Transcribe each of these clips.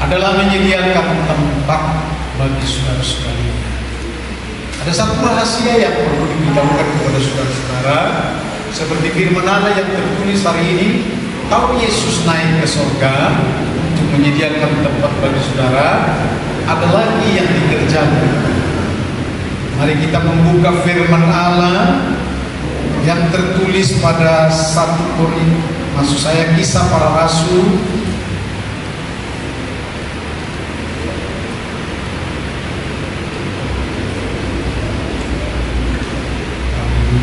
adalah menyediakan tempat bagi saudara-saudari. Ada satu rahasia yang perlu diberitahukan kepada saudara-saudara, seperti firman Allah yang tertulis hari ini. Tahu Yesus naik ke surga untuk menyediakan tempat bagi saudara, ada lagi yang dikerjakan. Mari kita membuka firman Allah yang tertulis pada 1 Korintus, maksud saya Kisah Para Rasul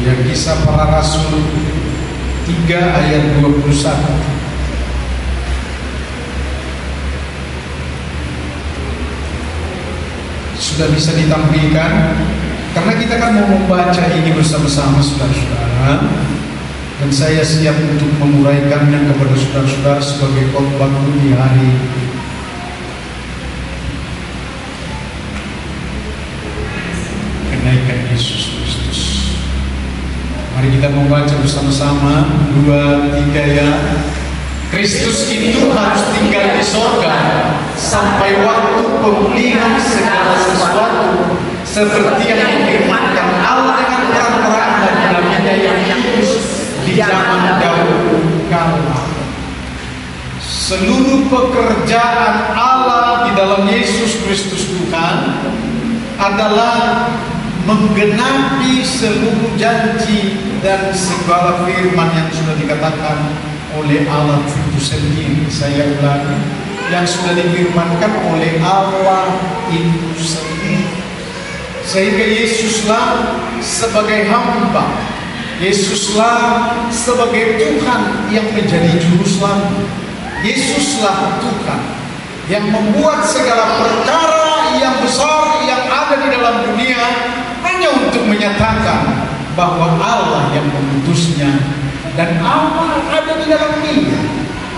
yang Kisah Para Rasul 3 ayat 21. Sudah bisa ditampilkan? Karena kita kan mau membaca ini bersama-sama saudara-saudara, dan saya siap untuk menguraikannya kepada saudara-saudara sebagai khotbah di hari kenaikan Yesus Kristus. Mari kita membaca bersama-sama 2, 3 ya. Kristus itu harus tinggal di sorga sampai waktu pemulihan segala sesuatu, seperti yang difirmankan Allah dengan terang-terang dan Nabi-Nya yang kudus di zaman dahulu kala. Seluruh pekerjaan Allah di dalam Yesus Kristus Tuhan adalah menggenapi seluruh janji dan segala firman yang sudah dikatakan oleh Allah itu sendiri. Saya ulangi, yang sudah difirmankan oleh Allah itu sendiri. Sehingga Yesuslah sebagai hamba, Yesuslah sebagai Tuhan yang menjadi juru selamat. Yesuslah Tuhan yang membuat segala perkara yang besar yang ada di dalam dunia hanya untuk menyatakan bahwa Allah yang mengutusnya, dan Allah ada di dalam dia,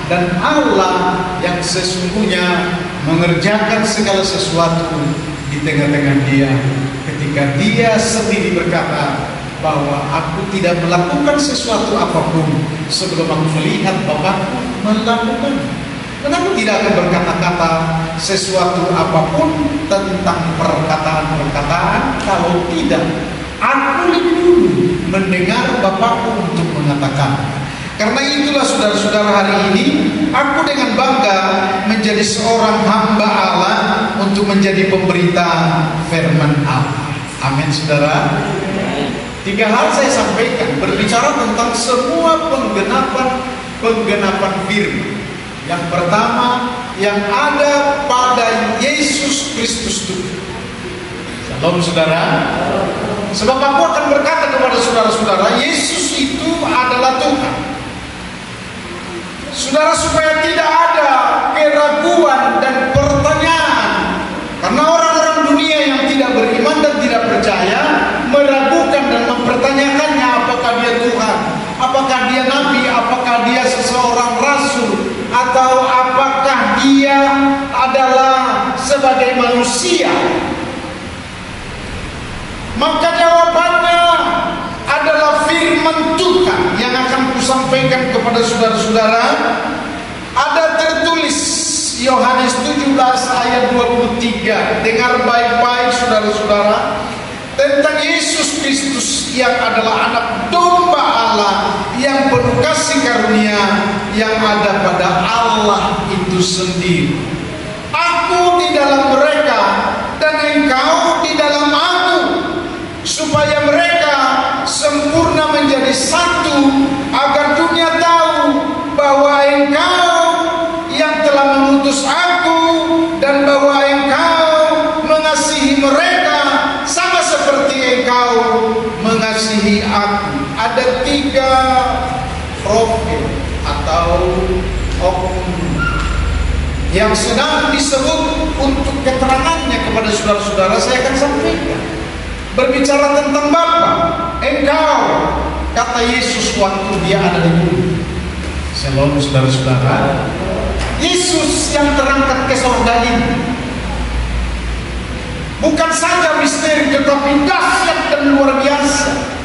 dan Allah yang sesungguhnya mengerjakan segala sesuatu di tengah-tengah dia, ketika dia sendiri berkata bahwa aku tidak melakukan sesuatu apapun sebelum aku melihat Bapakku melakukan. Dan aku tidak akan berkata-kata sesuatu apapun tentang perkataan-perkataan kalau tidak aku lebih dulu mendengar Bapakku untuk mengatakan. Karena itulah saudara-saudara, hari ini aku dengan bangga menjadi seorang hamba Allah untuk menjadi pemberita firman Allah. Amin saudara. 3 hal saya sampaikan berbicara tentang semua penggenapan firman. Yang pertama, yang ada pada Yesus Kristus Tuhan. Shalom saudara. Sebab aku akan berkata kepada saudara-saudara, Yesus itu adalah Tuhan. Saudara, supaya tidak ada keraguan dan pertanyaan, karena orang-orang dunia yang tidak beriman dan tidak percaya meragukan dan mempertanyakannya, apakah dia Tuhan, apakah dia Nabi, apakah dia seseorang rasul, atau apakah dia adalah sebagai manusia. Maka jawabannya adalah firman Tuhan yang akan kusampaikan kepada saudara-saudara. Ada tertulis Yohanes 17 ayat 23. Dengar baik-baik saudara-saudara, tentang Yesus Kristus yang adalah anak domba Allah yang penuh kasih karunia yang ada pada Allah itu sendiri. Aku di dalam mereka dan engkau di dalam aku, supaya mereka sempurna menjadi satu, agar dunia tahu bahwa engkau yang telah mengutus aku dan bahwa engkau mengasihi mereka sama seperti engkau mengasihi aku. Ada 3 profil atau oknum yang sedang disebut untuk keterangannya kepada saudara-saudara. Saya akan sampaikan. Berbicara tentang Bapa, engkau, kata Yesus waktu dia ada di bumi. Shalom saudara-saudara. Yesus yang terangkat ke surga ini bukan saja misteri, tetapi dahsyat dan luar biasa.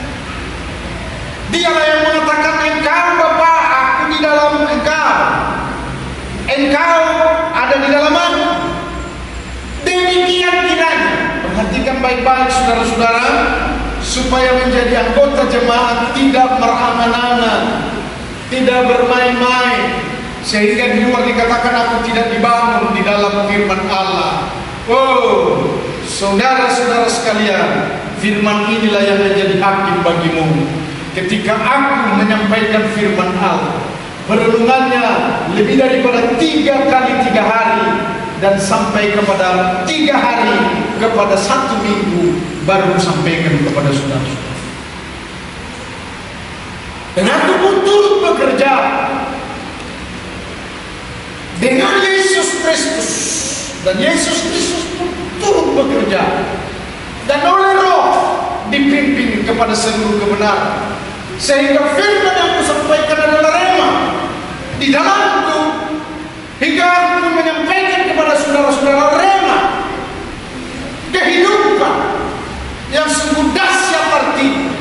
Dialah yang mengatakan, engkau Bapa, aku di dalam engkau, engkau ada di dalam aku. baik-baik saudara-saudara, supaya menjadi anggota jemaat tidak merana-rana, tidak bermain-main, sehingga di luar dikatakan aku tidak dibangun di dalam firman Allah. Oh, saudara-saudara sekalian, firman inilah yang menjadi hakim bagimu. Ketika aku menyampaikan firman Allah, perenungannya lebih daripada 3 kali 3 hari, dan sampai kepada 3 hari, kepada 1 minggu baru sampaikan kepada saudara-saudara. Dan aku pun turut bekerja dengan Yesus Kristus, dan Yesus Kristus pun turut bekerja, dan oleh Roh dipimpin kepada seluruh kebenaran, sehingga firman yang kusampaikan adalah rema di dalamku, hingga aku menyampaikan kepada saudara-saudara rema kehidupan yang sungguh dahsyat arti.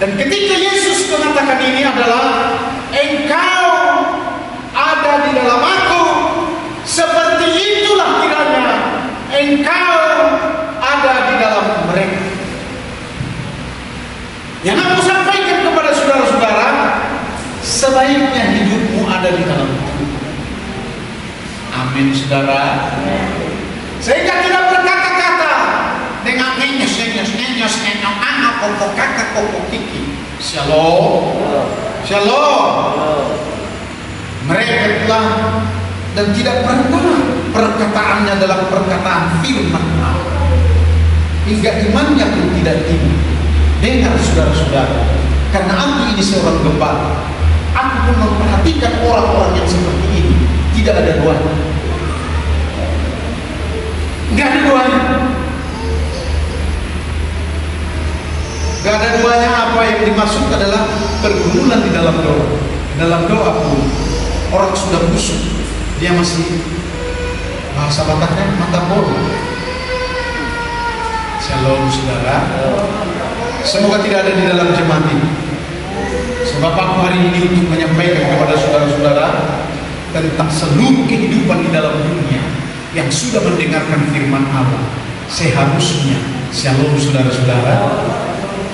Dan ketika Yesus mengatakan ini adalah, engkau ada di dalam aku, seperti itulah kiranya engkau ada di dalam mereka. Yang aku sampaikan kepada saudara-saudara, sebaiknya hidupmu ada di dalam Tuhan. Amin, saudara. Sehingga tidak berkata-kata dengan enyos, pokok kakak, pokok kiki. Shalom, shalom. Mereka telah dan tidak pernah perkataannya dalam perkataan firman Allah, hingga imannya pun tidak tinggi. Dengar saudara-saudara, karena aku ini seorang gembala, aku pun memperhatikan orang-orang yang seperti ini. Tidak ada duanya, nggak ada duanya, nggak ada duanya. Apa yang dimaksud adalah pergumulan di dalam doa. Dalam doa pun orang sudah busuk, dia masih bahasa Bataknya mata bodoh. Shalom, saudara. Semoga tidak ada di dalam jemaat ini. Sebab aku hari ini untuk menyampaikan kepada saudara-saudara tentang seluruh kehidupan di dalam dunia yang sudah mendengarkan firman Allah. Seharusnya, shalom saudara-saudara,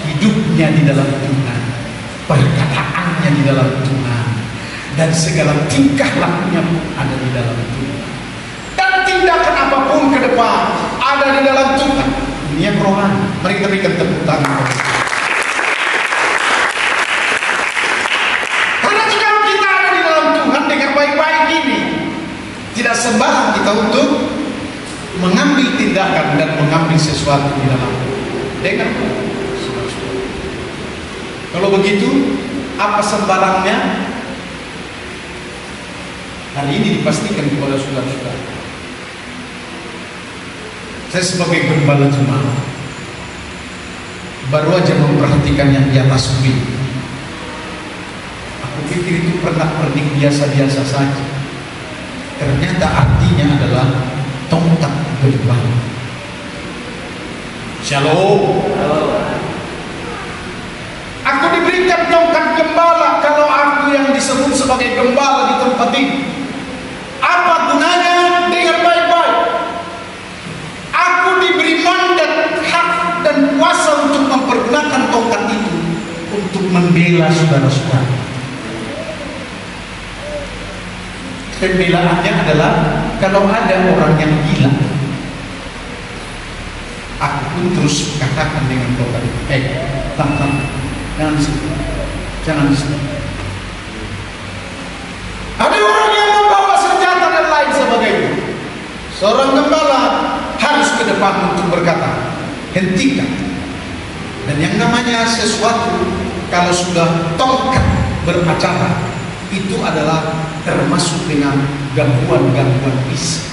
hidupnya di dalam Tuhan, perkataannya di dalam Tuhan, dan segala tingkah lakunya pun ada di dalam Tuhan, dan tindakan apapun ke depan ada di dalam Tuhan. Ini yang rohani. Mari kita berikan tepuk tangan. Karena jika kita ada di dalam Tuhan dengan baik-baik ini, tidak sembarang kita untuk mengambil tindakan dan mengambil sesuatu di dalam dengan. Kalau begitu, apa sembarangnya? Hari ini dipastikan kepada saudara-saudara. Saya sebagai gembala jemaat baru aja memperhatikan yang di atas bumi. Aku pikir itu pernak-pernik biasa-biasa saja. Ternyata artinya adalah tongkat gembala. Shalom. Aku diberikan tongkat gembala. Kalau aku yang disebut sebagai gembala di tempat ini, apa gunanya? Dengar baik-baik. Aku diberi mandat, hak dan kuasa untuk mempergunakan tongkat itu untuk membela saudara-saudara. Pembelaannya adalah kalau ada orang yang gila, aku pun terus katakan dengan tongkat itu, jangan di situ, jangan di situ. Ada orang yang membawa senjata dan lain sebagainya. Seorang gembala harus ke depan untuk berkata, hentikan. Dan yang namanya sesuatu kalau sudah tongkat beracara, itu adalah termasuk dengan gangguan-gangguan isi.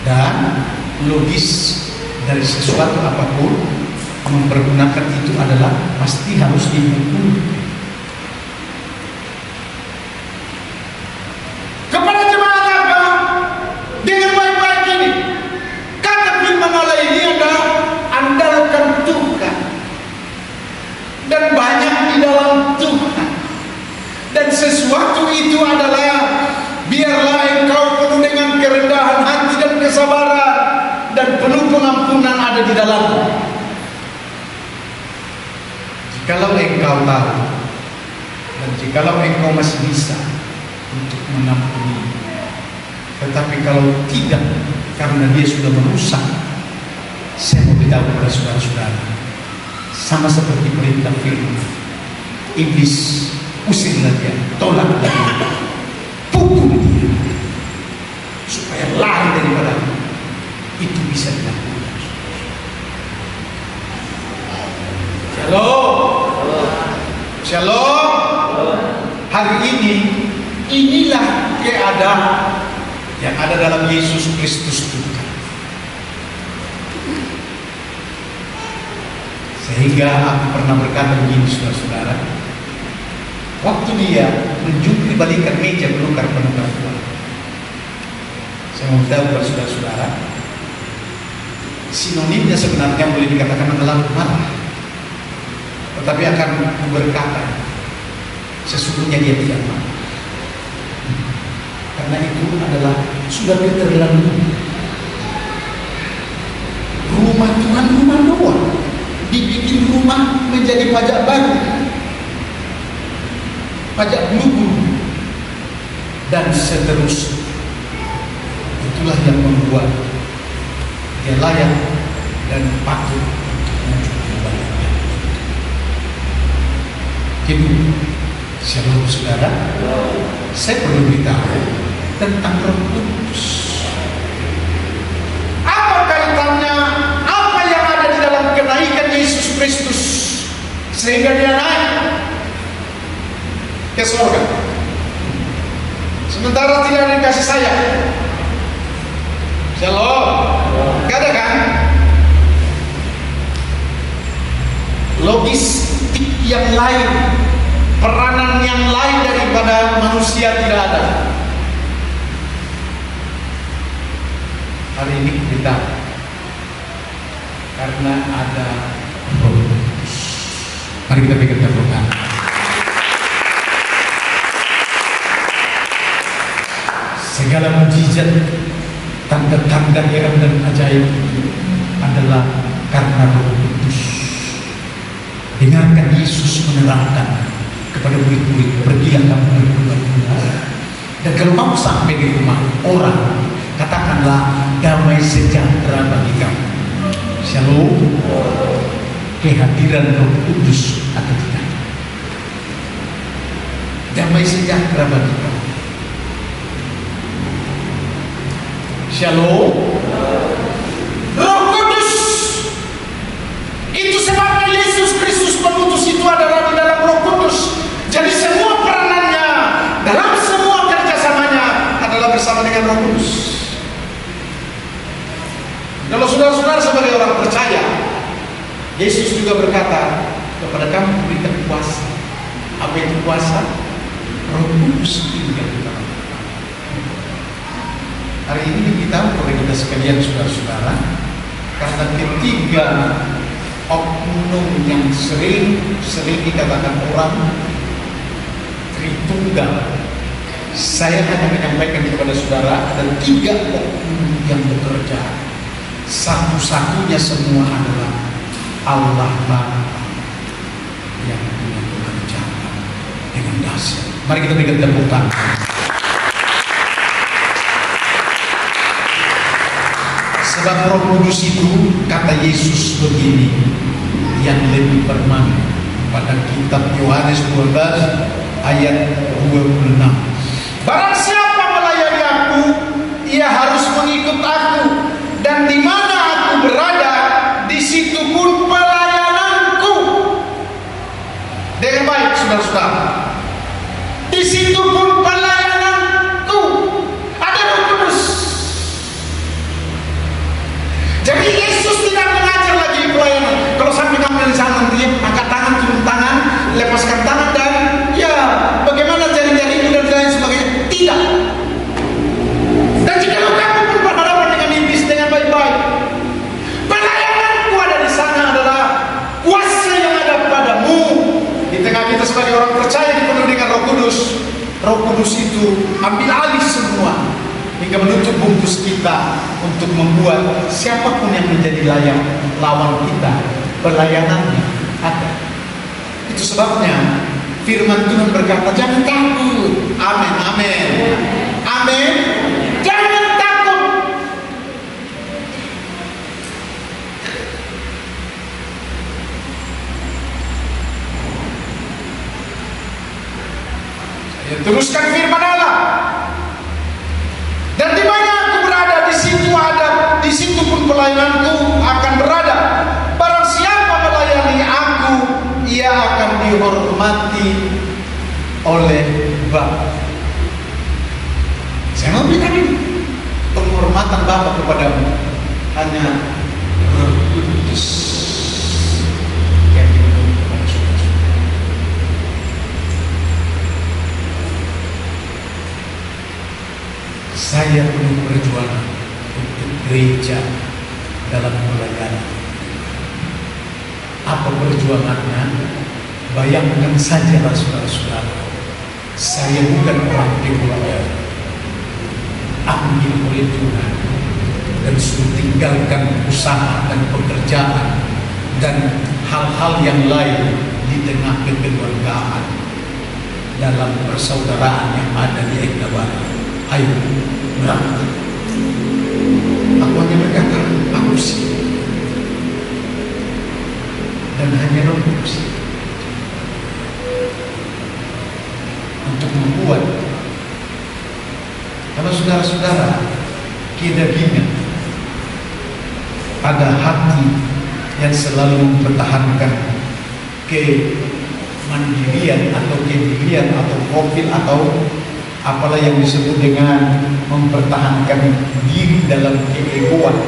Dan logis dari sesuatu apapun mempergunakan itu adalah pasti harus dihukum. Sesuatu itu adalah biarlah engkau penuh dengan kerendahan hati dan kesabaran pengampunan ada di dalamnya. Jikalau engkau tahu dan jikalau engkau masih bisa untuk mengampuni, tetapi kalau tidak, karena dia sudah merusak, saya mau beritahu kepada saudara-saudara, sama seperti perintah firman, iblis usirlah dia, tolak dia, pukul dia, supaya lari daripada itu bisa dilakukan. Shalom, shalom. Hari ini inilah keadaan yang ada dalam Yesus Kristus Tuhan. Sehingga aku pernah berkata begini, saudara-saudara, waktu dia menjungkir balikan meja penukar-penukar uang, saya mau beritahu kepada saudara-saudara, sinonimnya sebenarnya boleh dikatakan adalah marah, tetapi akan berkata sesungguhnya dia tidak marah, karena itu adalah sudah keterlaluan. Rumah Tuhan rumah Noah, dibikin rumah menjadi pajak baru, pajak bulu-bulu, dan seterusnya. Itulah yang membuat dia layak dan patut untuk dibalikkan. Jadi, shalom saudara, saya perlu beritahu tentang Roh Kudus. Apa kaitannya? Apa yang ada di dalam kenaikan Yesus Kristus sehingga dia naik ke surga, sementara tidak ada yang kasih sayang? Shalom, gak ada kan? Logistik yang lain, peranan yang lain daripada manusia tidak ada. Hari ini kita karena ada Roh Kudus. Mari kita pegang tepuk tangan. Segala mujizat, tanda-tanda heran dan ajaib adalah karena Roh Kudus. Dengarkan Yesus menerangkan kepada murid-murid, pergilah kamu berbuat-buat, dan kalau kamu sampai di rumah orang, katakanlah damai sejahtera bagi kamu. Shalom. Kehadiran Roh Kudus atau tidak, damai sejahtera bagi kamu. Shalom. Roh Kudus itu sebabnya Yesus Kristus penutus itu adalah di dalam Roh Kudus. Jadi semua peranannya dalam semua kerjasamanya adalah bersama dengan Roh Kudus. Kalau saudara-saudara sebagai orang percaya, Yesus juga berkata kepada kamu berikan kuasa. Apa itu kuasa? Roh Kudus tinggal di dalam. Hari ini diberitahu kepada kita sekalian saudara-saudara, karena ketiga oknum yang sering dikatakan orang Tritunggal, saya hanya menyampaikan kepada saudara ada 3 oknum yang bekerja. Satu-satunya semua adalah Allah Bapa yang punya pekerjaan dengan dahsyat. Mari kita berikan tepuk tangan. Sebab Roh Kudus itu, kata Yesus begini, yang lebih bermakna pada kitab Yohanes 12 ayat 26. Barang siapa melayani aku, ia harus mengikut aku, dan di mana aku berada, di situ pun pelayananku. Dengan baik, saudara-saudara, di situ pun pelayananku. Ada Roh Kudus. Jadi Yesus tidak mengajar lagi pelayanan. Kalau sampai kamu di sana nanti angkat tangan, turun tangan, lepaskan tangan, dan ya bagaimana jari-jarimu dan lain sebagainya. Tidak. Dan jika kamu pun berhadapan dengan iblis dengan baik-baik, pelayananku ada di sana adalah kuasa yang ada padamu. Di tengah kita sebagai orang percaya, kita untuk membuat siapapun yang menjadi lawan kita pelayanannya ada. Itu sebabnya firman Tuhan berkata, jangan takut. Amin, amin, amin. Jangan takut. Saya teruskan firman Allah. Dan di mana aku berada, di situ pun pelayananku akan berada. Barang siapa melayani aku, ia akan dihormati oleh Bapa. Saya mau beritahu ini, penghormatan Bapa kepadamu hanya Roh Kudus yang diberikan kepada saudara. Saya penuh perjuangan untuk gereja dalam pelayanan. Apa perjuangannya? Bayangkan sajalah saudara-saudara, saya bukan orang dewasa. Aku dipanggil oleh Tuhan dan suruh tinggalkan usaha dan pekerjaan dan hal-hal yang lain di tengah kekeluargaan dalam persaudaraan yang ada di Ekdabara. Ayo berangkat. Aku hanya berkata, aku siap. Dan hanya Roh Kudus untuk membuat, kalau saudara-saudara kedagingan, ada hati yang selalu mempertahankan kemandirian atau kedirian atau profil atau apalah yang disebut dengan mempertahankan diri dalam keegoan,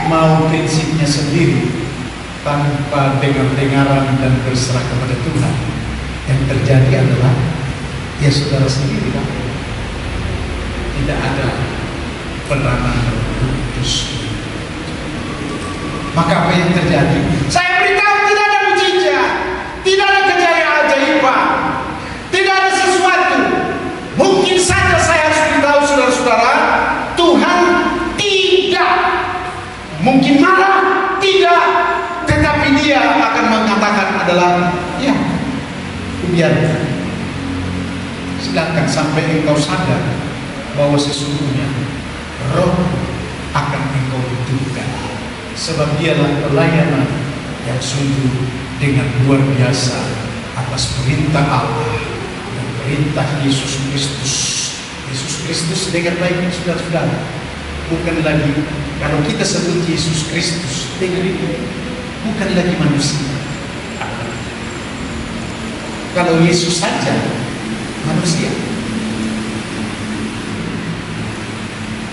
mau prinsipnya sendiri tanpa dengar-dengaran dan berserah kepada Tuhan. Yang terjadi adalah ya saudara sendiri kan? Tidak ada peranan Roh Kudus. Maka apa yang terjadi? Saya beritahu, tidak ada mujizat, tidak ada kejayaan ajaiban, tidak ada sesuatu. Mungkin saja saya harus beritahu saudara-saudara, Tuhan tidak mungkin marah, tidak, tetapi Dia akan mengatakan adalah ya, biarkan. Sedangkan sampai engkau sadar bahwa sesungguhnya Roh akan engkau butuhkan, sebab Dialah pelayanan yang sungguh dengan luar biasa atas perintah Allah dan perintah Yesus Kristus. Yesus Kristus, dengar baik saudara-saudara, bukan lagi, kalau kita sebut Yesus Kristus, dengar ini, bukan lagi manusia. Kalau Yesus saja manusia,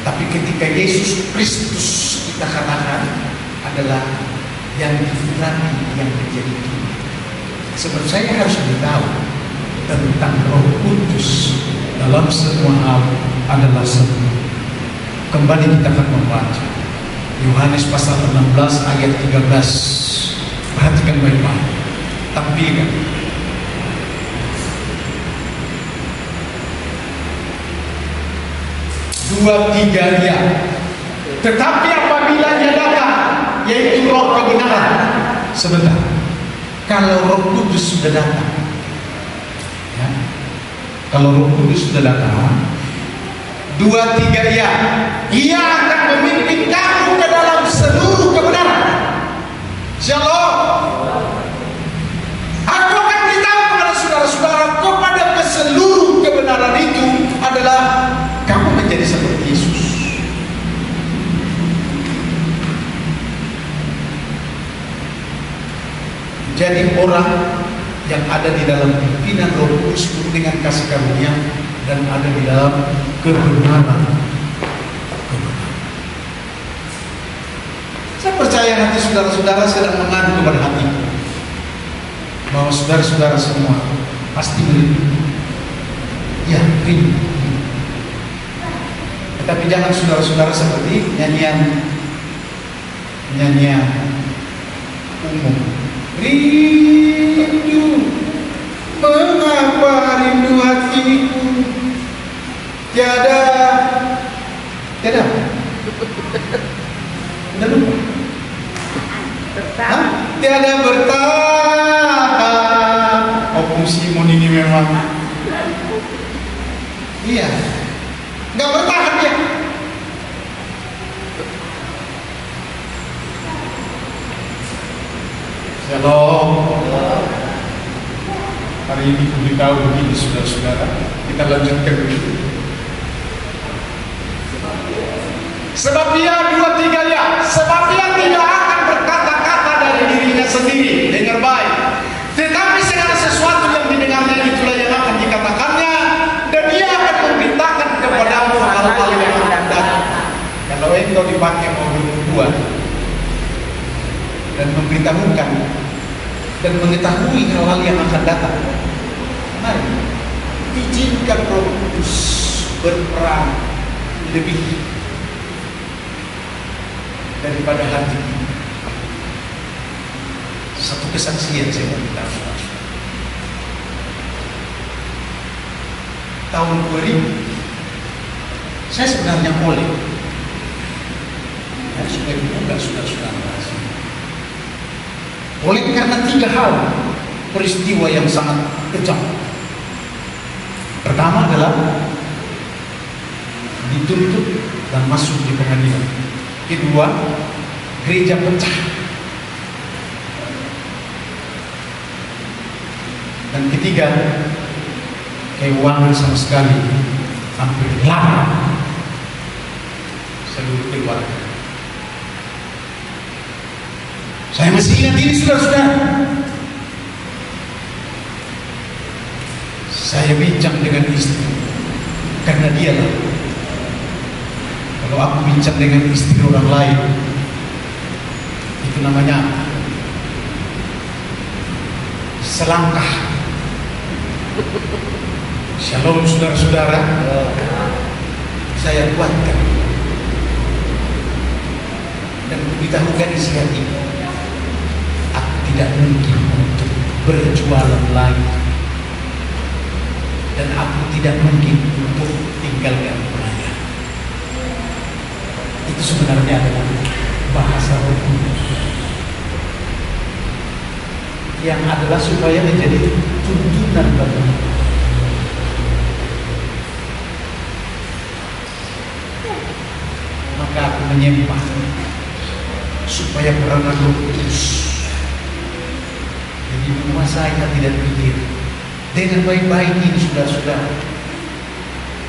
tapi ketika Yesus Kristus kita katakan adalah yang difirani, yang menjadi Tuhan. Sebab saya harus beritahu tentang Roh Kudus dalam semua hal adalah semua. Kembali kita akan membaca Yohanes pasal 16 ayat 13. Perhatikan baik-baik, tampilkan. Dua tiga ya. Tetapi apabila Dia datang, yaitu Roh kebenaran. Sebentar, kalau Roh Kudus sudah datang, ya, kalau Roh Kudus sudah datang, dua tiga ya, Ia akan memimpin kamu ke dalam seluruh kebenaran. Shalom. Aku akan beritahu kepada saudara-saudara, kepada seluruh kebenaran itu adalah kamu menjadi seperti Yesus. Jadi orang yang ada di dalam pimpinan Roh Kudus dengan kasih karunia dan ada di dalam kebenaran. Saya percaya hati saudara-saudara sedang mengadu kepada hati, bahwa saudara-saudara semua pasti merindu. Ya, rindu. Tapi jangan saudara-saudara seperti nyanyian umum. Rindu, mengapa rindu hatiku tiada Hah? Tiada bertahan. Opung Simon ini memang, iya, nggak bertahan dia. Shalom. Hari ini beritahu begini saudara-saudara. Kita lanjutkan dulu. Sebab dia 2-3 ya. Sebab dia tidak akan berkata-kata dari dirinya sendiri. Dengar baik. Tetapi segala sesuatu yang didengarnya itulah yang akan dikatakannya, dan dia akan memberitakan kepadamu hal-hal yang akan datang. Kalau engkau dipakai mau bernubuat dan memberitahukan dan mengetahui hal-hal yang akan datang, mari izinkan Roh Kudus berperan lebih daripada hati. Satu kesaksian saya mau minta. Tahun 2000 saya sebenarnya oleh supaya bukan saudara-saudara. Oleh karena 3 hal peristiwa yang sangat kejam. Pertama adalah dituntut dan masuk di pengadilan. Kedua, gereja pecah. Dan ketiga, keuangan sama sekali hampir hilang seluruh keluarga. Saya masih ingat ini saudara-saudara. Saya bincang dengan istri, karena dialah. Kalau aku bincang dengan istri orang lain, itu namanya selangkah. Shalom saudara-saudara. Saya kuatkan dan memberitahukan isi hati. Aku tidak mungkin untuk berjualan lagi, dan aku tidak mungkin untuk tinggalkan pelayan. Itu sebenarnya adalah bahasa Roh Kudus yang adalah supaya menjadi tuntunan bagi kita. Maka aku menyembah supaya peranan Roh Kudus jadi menguasai hati dan pikir. Dengan baik-baik ini saudara-saudara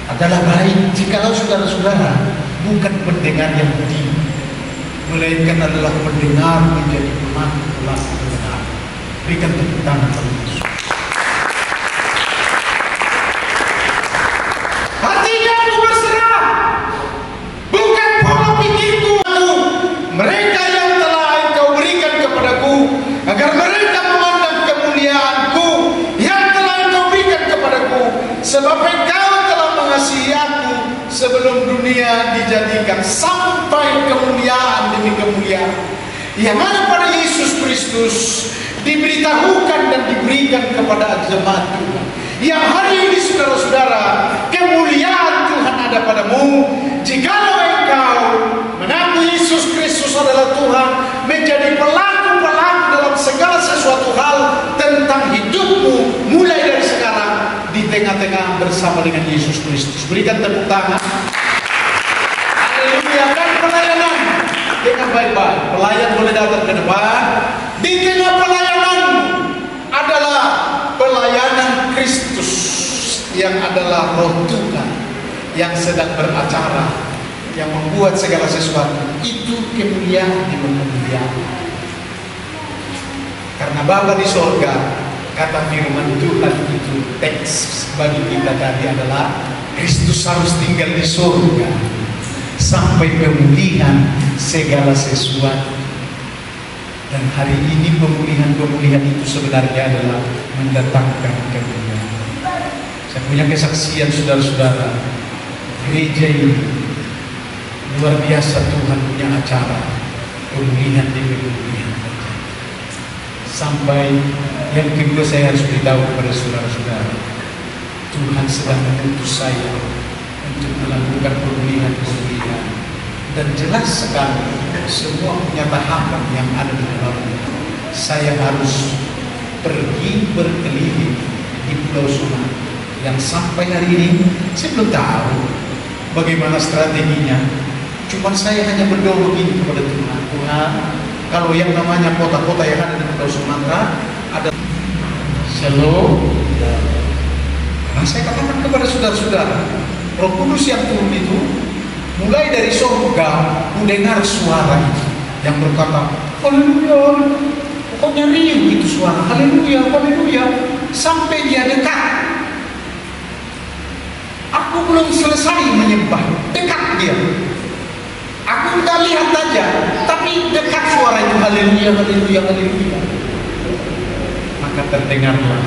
adalah baik jikalau saudara-saudara bukan pendengar yang budiman, melainkan adalah pendengar menjadi pelaku benar. Berikan tepuk tangan bagi Yesus. Hatinya aku berserah, bukan pola pikirku. Mereka yang telah Engkau berikan kepadaku, agar mereka memandang kemuliaanku yang telah Engkau berikan kepadaku, sebab Engkau telah mengasihi aku sebelum dunia dijadikan, sampai kemuliaan demi kemuliaan yang ada pada Yesus Kristus diberitahukan dan diberikan kepada jemaat Tuhan. Yang hari ini saudara-saudara, kemuliaan Tuhan ada padamu jikalau engkau mengaku Yesus Kristus adalah Tuhan, menjadi pelaku-pelaku dalam segala sesuatu hal tentang hidupmu mulai dari sekarang di tengah-tengah bersama dengan Yesus Kristus. Berikan tepuk tangan. Haleluya. Dan pelayanan dengan baik-baik. Pelayan boleh datang ke depan. Di tengah pelayanan adalah pelayanan Kristus yang adalah Roh Tuhan yang sedang beracara, yang membuat segala sesuatu itu kemuliaan di kemuliaan. Karena Bapa di sorga, kata firman Tuhan itu teks bagi kita tadi adalah Kristus harus tinggal di sorga sampai pemulihan segala sesuatu. Dan hari ini pemulihan-pemulihan itu sebenarnya adalah mendatangkan kemuliaan. Saya punya kesaksian saudara-saudara, gereja ini luar biasa. Tuhan punya acara pemulihan demi pemulihan. Sampai yang kedua saya harus beritahu kepada saudara-saudara, Tuhan sedang mengutus saya untuk melakukan pemulihan-pemulihan dan jelas sekali semua punya tahapan yang ada di dalamnya. Saya harus pergi berkeliling di Pulau Sumatera yang sampai hari ini saya belum tahu bagaimana strateginya. Cuman saya hanya berdoa begini kepada Tuhan, Tuhan, kalau yang namanya kota-kota yang ada di Pulau Sumatera ada Shalom. Nah, saya katakan kepada saudara-saudara, Roh Kudus yang turun itu mulai dari surga mendengar suara itu yang berkata haleluya, pokoknya riuh itu suara haleluya, haleluya, sampai dia dekat. Aku belum selesai menyembah, dekat dia. Aku tidak lihat saja, tapi dekat suara itu haleluya, haleluya, haleluya. Maka terdengarlah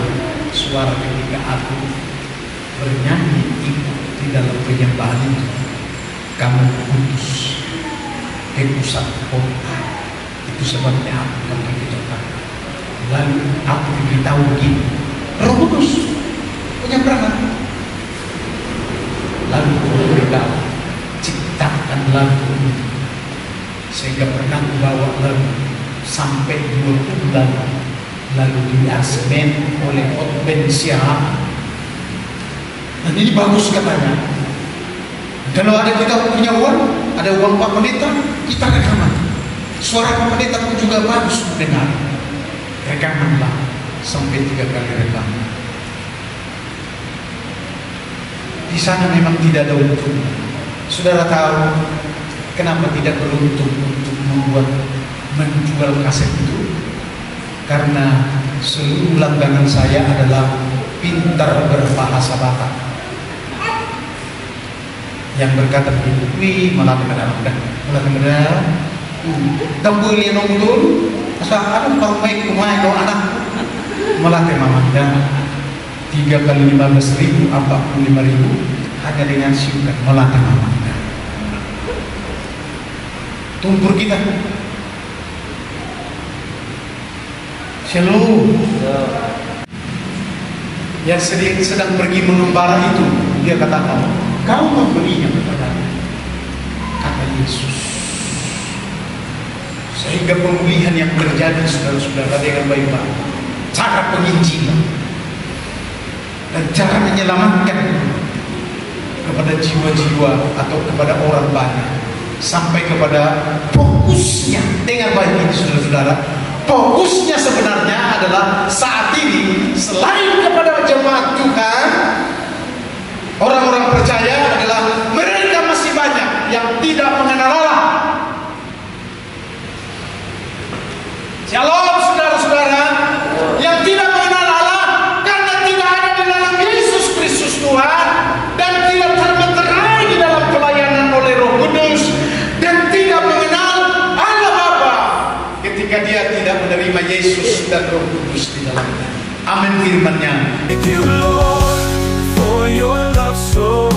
suara ketika aku bernyanyi ikut di dalam penyembahan itu. Kamu kudus ke pusat kota. Itu sebabnya aku pergi ke Jakarta. Lalu aku diberitahu begini, Roh Kudus punya peranan. Lalu aku beritahu, ciptakan lagu ini. Sehingga pernah membawa lagu sampai 2 bulan. Lalu diarsmen oleh Otben Siahaan. Dan ini bagus katanya. Kalau ada kita punya uang, ada uang Pak Pendeta, kita rekaman. Suara Pak Pendeta pun juga bagus mendengar. Rekamanlah sampai 3 kali rekaman. Di sana memang tidak ada untung. Saudara tahu kenapa tidak beruntung untuk menjual kaset itu? Karena seluruh langganan saya adalah pintar berbahasa Batak. Yang berkata begitu, wih malah benar, tambulin nongdul, asal ada parmai kumai kau anak, malah tema dan 3 kali 15.000, 45.000 hanya dengan siukan malah tema manda. Tumpur kita, Shalom. Yang sedang pergi mengembara itu, dia katakan, kau memberinya kepadaku, kata Yesus. Sehingga pemulihan yang terjadi saudara-saudara dengan baik-baik, cara penginjilan dan cara menyelamatkan kepada jiwa-jiwa atau kepada orang banyak, sampai kepada fokusnya dengan baik ini saudara-saudara. Fokusnya sebenarnya adalah saat ini selain kepada jemaat Tuhan, orang-orang percaya adalah mereka masih banyak yang tidak mengenal Allah. Shalom saudara-saudara, yang tidak mengenal Allah karena tidak ada di dalam Yesus Kristus Tuhan dan tidak termeterai di dalam pelayanan oleh Roh Kudus dan tidak mengenal Allah Bapa ketika dia tidak menerima Yesus dan Roh Kudus di dalamnya. Amin firman-Nya. Thank you Lord for your love so